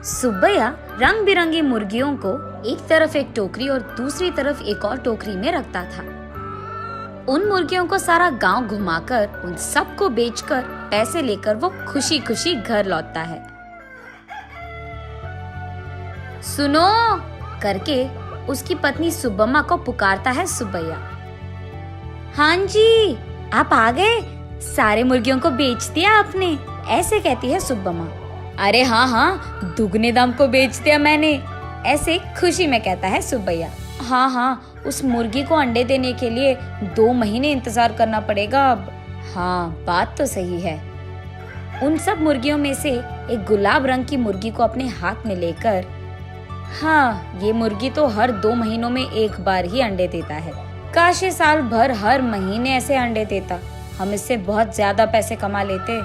सुब्बैया रंग बिरंगी मुर्गियों को एक तरफ एक टोकरी और दूसरी तरफ एक और टोकरी में रखता था। उन मुर्गियों को सारा गांव घुमाकर उन सबको बेचकर पैसे लेकर वो खुशी खुशी घर लौटता है। सुनो करके उसकी पत्नी सुब्बम्मा को पुकारता है सुब्बैया। हाँ जी, आप आ गए, सारे मुर्गियों को बेच दिया आपने, ऐसे कहती है सुब्बम्मा। अरे हाँ हाँ, दुगने दाम को बेच दिया मैंने, ऐसे खुशी में कहता है सुब्बैया। हाँ हाँ, उस मुर्गी को अंडे देने के लिए 2 महीने इंतजार करना पड़ेगा अब। हाँ, बात तो सही है। उन सब मुर्गियों में से एक गुलाब रंग की मुर्गी को अपने हाथ में लेकर, हाँ, ये मुर्गी तो हर 2 महीनों में एक बार ही अंडे देता है। काश ये साल भर हर महीने ऐसे अंडे देता, हम इससे बहुत ज्यादा पैसे कमा लेते।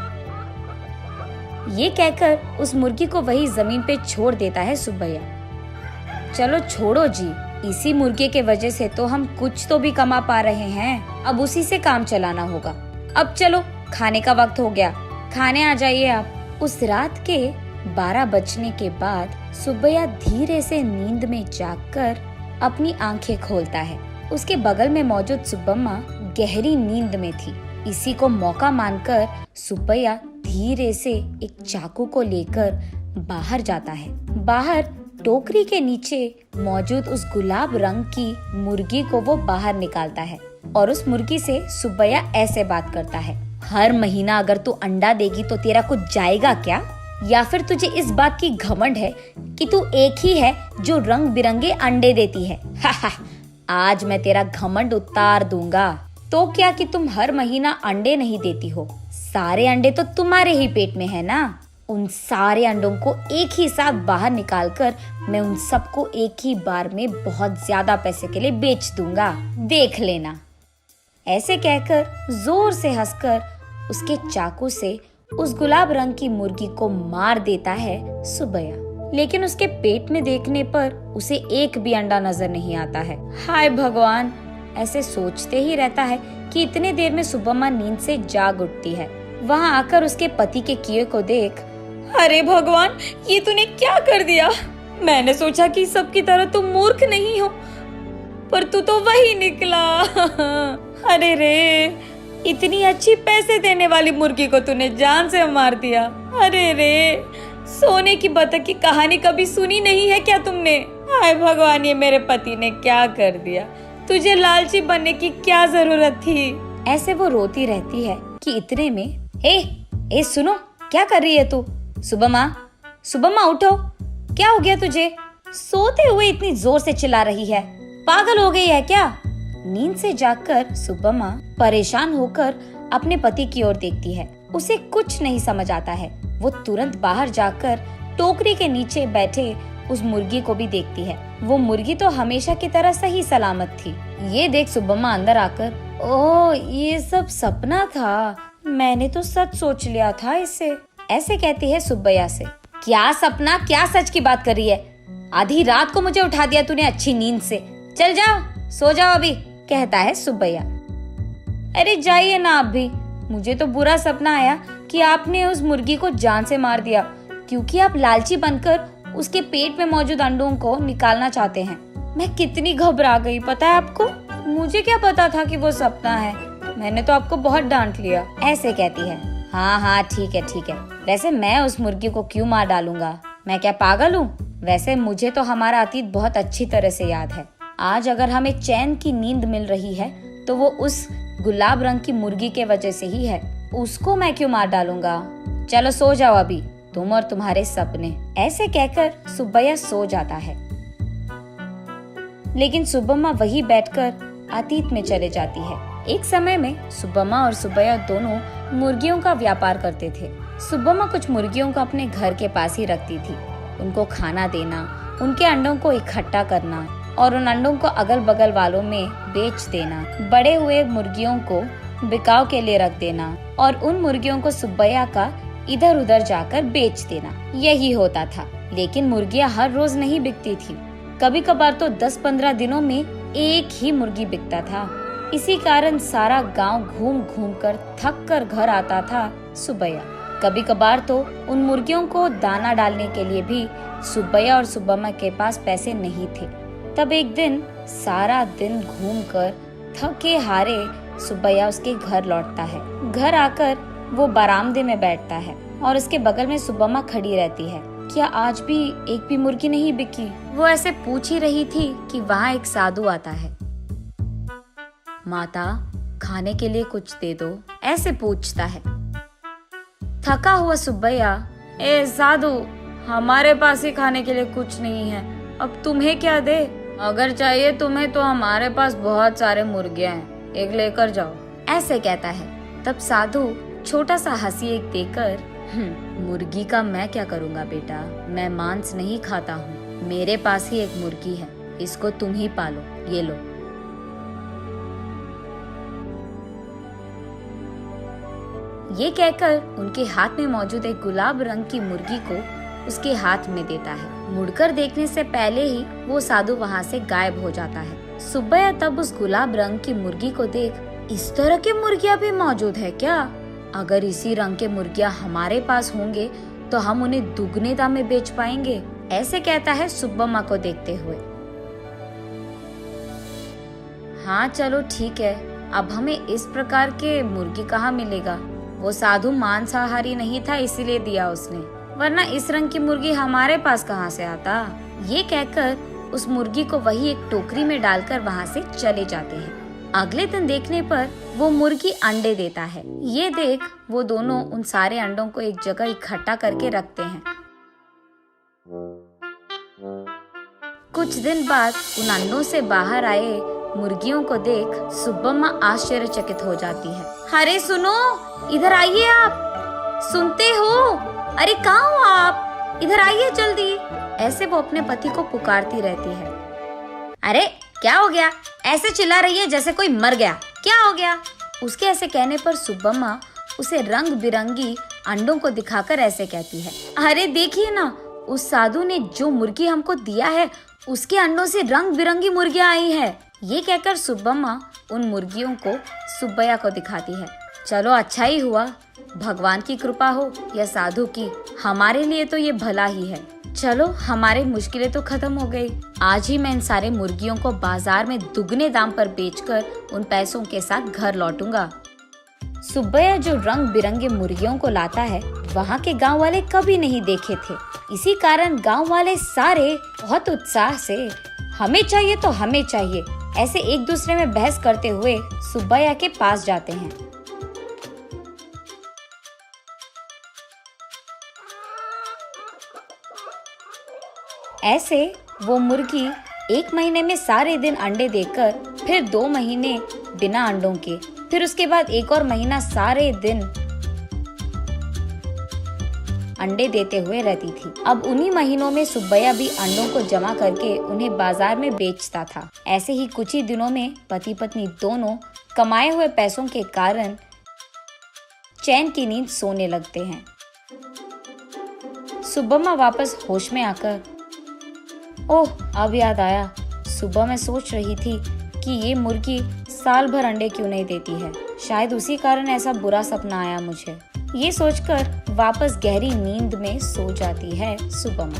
ये कहकर उस मुर्गी को वही जमीन पे छोड़ देता है सुब्बैया। चलो छोड़ो जी, इसी मुर्गे के वजह से तो हम कुछ तो भी कमा पा रहे हैं, अब उसी से काम चलाना होगा। अब चलो, खाने का वक्त हो गया, खाने आ जाइए आप। उस रात के 12 बजने के बाद सुब्बैया धीरे से नींद में जागकर अपनी आंखें खोलता है। उसके बगल में मौजूद सुब्बम्मा गहरी नींद में थी। इसी को मौका मानकर सुब्बैया धीरे से एक चाकू को लेकर बाहर जाता है। बाहर टोकरी के नीचे मौजूद उस गुलाब रंग की मुर्गी को वो बाहर निकालता है और उस मुर्गी से सुब्बैया ऐसे बात करता है। हर महीना अगर तू अंडा देगी तो तेरा कुछ जाएगा क्या? या फिर तुझे इस बात की घमंड है कि तू एक ही है जो रंग बिरंगे अंडे देती है? आज मैं तेरा घमंड उतार दूंगा। तो क्या कि तुम हर महीना अंडे नहीं देती हो, सारे अंडे तो तुम्हारे ही पेट में है ना। उन सारे अंडों को एक ही साथ बाहर निकालकर मैं उन सबको एक ही बार में बहुत ज्यादा पैसे के लिए बेच दूंगा, देख लेना। ऐसे कहकर जोर से हंसकर उसके चाकू से उस गुलाब रंग की मुर्गी को मार देता है सुब्बैया। लेकिन उसके पेट में देखने पर उसे एक भी अंडा नजर नहीं आता है। हाय भगवान, ऐसे सोचते ही रहता है कि इतने देर में सुब्बम्मा नींद से जाग उठती है। वहाँ आकर उसके पति के किए को देख, अरे भगवान, ये तूने क्या कर दिया? मैंने सोचा कि सबकी तरह तुम मूर्ख नहीं हो, पर तू तो वही निकला। अरे रे, इतनी अच्छी पैसे देने वाली मुर्गी को तूने जान से मार दिया। अरे रे, सोने की बतख की कहानी कभी सुनी नहीं है क्या तुमने? हाय भगवान, ये मेरे पति ने क्या कर दिया? तुझे लालची बनने की क्या जरूरत थी? ऐसे वो रोती रहती है कि इतने में ए सुनो, क्या कर रही है तू? सुब्बम्मा, सुब्बम्मा उठो, क्या हो गया तुझे? सोते हुए इतनी जोर से चिल्ला रही है, पागल हो गई है क्या? नींद से जागकर सुब्बम्मा परेशान होकर अपने पति की ओर देखती है। उसे कुछ नहीं समझ आता है। वो तुरंत बाहर जाकर टोकरी के नीचे बैठे उस मुर्गी को भी देखती है। वो मुर्गी तो हमेशा की तरह सही सलामत थी। ये देख सुब्बम्मा अंदर आकर, ओह, ये सब सपना था, मैंने तो सच सोच लिया था इससे, ऐसे कहती है सुब्बैया से। क्या सपना, क्या सच की बात कर रही है? आधी रात को मुझे उठा दिया तूने अच्छी नींद से। चल जाओ, सो जाओ अभी, कहता है सुब्बैया। अरे जाइए ना आप भी, मुझे तो बुरा सपना आया कि आपने उस मुर्गी को जान से मार दिया, क्योंकि आप लालची बनकर उसके पेट में मौजूद अंडों को निकालना चाहते हैं। मैं कितनी घबरा गई पता है आपको? मुझे क्या पता था कि वो सपना है, मैंने तो आपको बहुत डांट लिया, ऐसे कहती है। हाँ हाँ, ठीक है ठीक है, वैसे मैं उस मुर्गी को क्यों मार डालूंगा, मैं क्या पागल हूँ? वैसे मुझे तो हमारा अतीत बहुत अच्छी तरह से याद है। आज अगर हमें चैन की नींद मिल रही है तो वो उस गुलाब रंग की मुर्गी के वजह से ही है, उसको मैं क्यों मार डालूंगा? चलो सो जाओ अभी, तुम और तुम्हारे सपने। ऐसे कहकर सुब्बैया सो जाता है। लेकिन सुब्बम्मा वही बैठकर अतीत में चले जाती है। एक समय में सुब्बम्मा और सुब्बैया दोनों मुर्गियों का व्यापार करते थे। सुब्बम्मा कुछ मुर्गियों को अपने घर के पास ही रखती थी। उनको खाना देना, उनके अंडों को इकट्ठा करना और उन अंडों को अगल बगल वालों में बेच देना, बड़े हुए मुर्गियों को बिकाव के लिए रख देना और उन मुर्गियों को सुब्बैया का इधर उधर जाकर बेच देना, यही होता था। लेकिन मुर्गियां हर रोज नहीं बिकती थी, कभी कभार तो 10-15 दिनों में एक ही मुर्गी बिकता था। इसी कारण सारा गांव घूम घूम कर थक कर घर आता था सुब्बैया। कभी कभार तो उन मुर्गियों को दाना डालने के लिए भी सुब्बैया और सुब्बम्मा के पास पैसे नहीं थे। तब एक दिन सारा दिन घूमकर थके हारे सुब्बैया उसके घर लौटता है। घर आकर वो बरामदे में बैठता है और उसके बगल में सुब्बम्मा खड़ी रहती है। क्या आज भी एक भी मुर्गी नहीं बिकी? वो ऐसे पूछ ही रही थी कि वहाँ एक साधु आता है। माता, खाने के लिए कुछ दे दो, ऐसे पूछता है। थका हुआ सुब्बैया, ए साधु, हमारे पास ही खाने के लिए कुछ नहीं है, अब तुम्हें क्या दे? अगर चाहिए तुम्हें तो हमारे पास बहुत सारे मुर्गियां हैं, एक लेकर जाओ, ऐसे कहता है। तब साधु छोटा सा हंसी एक देकर, मुर्गी का मैं क्या करूँगा बेटा, मैं मांस नहीं खाता हूँ, मेरे पास ही एक मुर्गी है, इसको तुम ही पालो, ये लो। ये कहकर उनके हाथ में मौजूद एक गुलाब रंग की मुर्गी को उसके हाथ में देता है। मुड़कर देखने से पहले ही वो साधु वहाँ से गायब हो जाता है। सुब्बैया तब उस गुलाब रंग की मुर्गी को देख, इस तरह की मुर्गियाँ भी मौजूद है क्या? अगर इसी रंग के मुर्गियाँ हमारे पास होंगे तो हम उन्हें दुगने दाम में बेच पाएंगे, ऐसे कहता है सुब्बम्मा को देखते हुए। हाँ चलो ठीक है, अब हमें इस प्रकार के मुर्गी कहाँ मिलेगा? वो साधु मांसाहारी नहीं था इसीलिए दिया उसने, वरना इस रंग की मुर्गी हमारे पास कहाँ से आता? ये कहकर उस मुर्गी को वही एक टोकरी में डालकर वहाँ से चले जाते हैं। अगले दिन देखने पर वो मुर्गी अंडे देता है। ये देख वो दोनों उन सारे अंडों को एक जगह इकट्ठा करके रखते हैं। कुछ दिन बाद उन अंडों से बाहर आए मुर्गियों को देख सुब्बम्मा आश्चर्यचकित हो जाती है। अरे सुनो, इधर आइए आप, सुनते हो? अरे कहाँ हो आप? इधर आइए जल्दी। ऐसे वो अपने पति को पुकारती रहती है। अरे क्या हो गया? ऐसे चिल्ला रही है जैसे कोई मर गया, क्या हो गया? उसके ऐसे कहने पर सुब्बम्मा उसे रंग बिरंगी अंडों को दिखाकर ऐसे कहती है, अरे देखिए ना, उस साधु ने जो मुर्गी हमको दिया है उसके अंडों से रंग बिरंगी मुर्गियाँ आई है। ये कहकर सुब्बम्मा उन मुर्गियों को सुब्बैया को दिखाती है। चलो अच्छा ही हुआ, भगवान की कृपा हो या साधु की, हमारे लिए तो ये भला ही है। चलो हमारी मुश्किलें तो खत्म हो गई। आज ही मैं इन सारे मुर्गियों को बाजार में दुगने दाम पर बेचकर उन पैसों के साथ घर लौटूंगा। सुब्बैया जो रंग बिरंगे मुर्गियों को लाता है वहाँ के गांव वाले कभी नहीं देखे थे। इसी कारण गांव वाले सारे बहुत उत्साह से हमें चाहिए तो हमें चाहिए ऐसे एक दूसरे में बहस करते हुए सुब्बैया के पास जाते हैं। ऐसे वो मुर्गी 1 महीने में सारे दिन अंडे देकर, फिर 2 महीने बिना अंडों के, फिर उसके बाद 1 और महीना सारे दिन अंडे देते हुए रहती थी। अब उन्हीं महीनों में सुब्बैया भी अंडों को जमा करके उन्हें बाजार में बेचता था। ऐसे ही कुछ ही दिनों में पति पत्नी दोनों कमाए हुए पैसों के कारण चैन की नींद सोने लगते हैं। सुब्बम्मा वापस होश में आकर, ओह अब याद आया, सुबह मैं सोच रही थी कि ये मुर्गी साल भर अंडे क्यों नहीं देती है, शायद उसी कारण ऐसा बुरा सपना आया मुझे। ये सोचकर वापस गहरी नींद में सो जाती है सुब्बम्मा।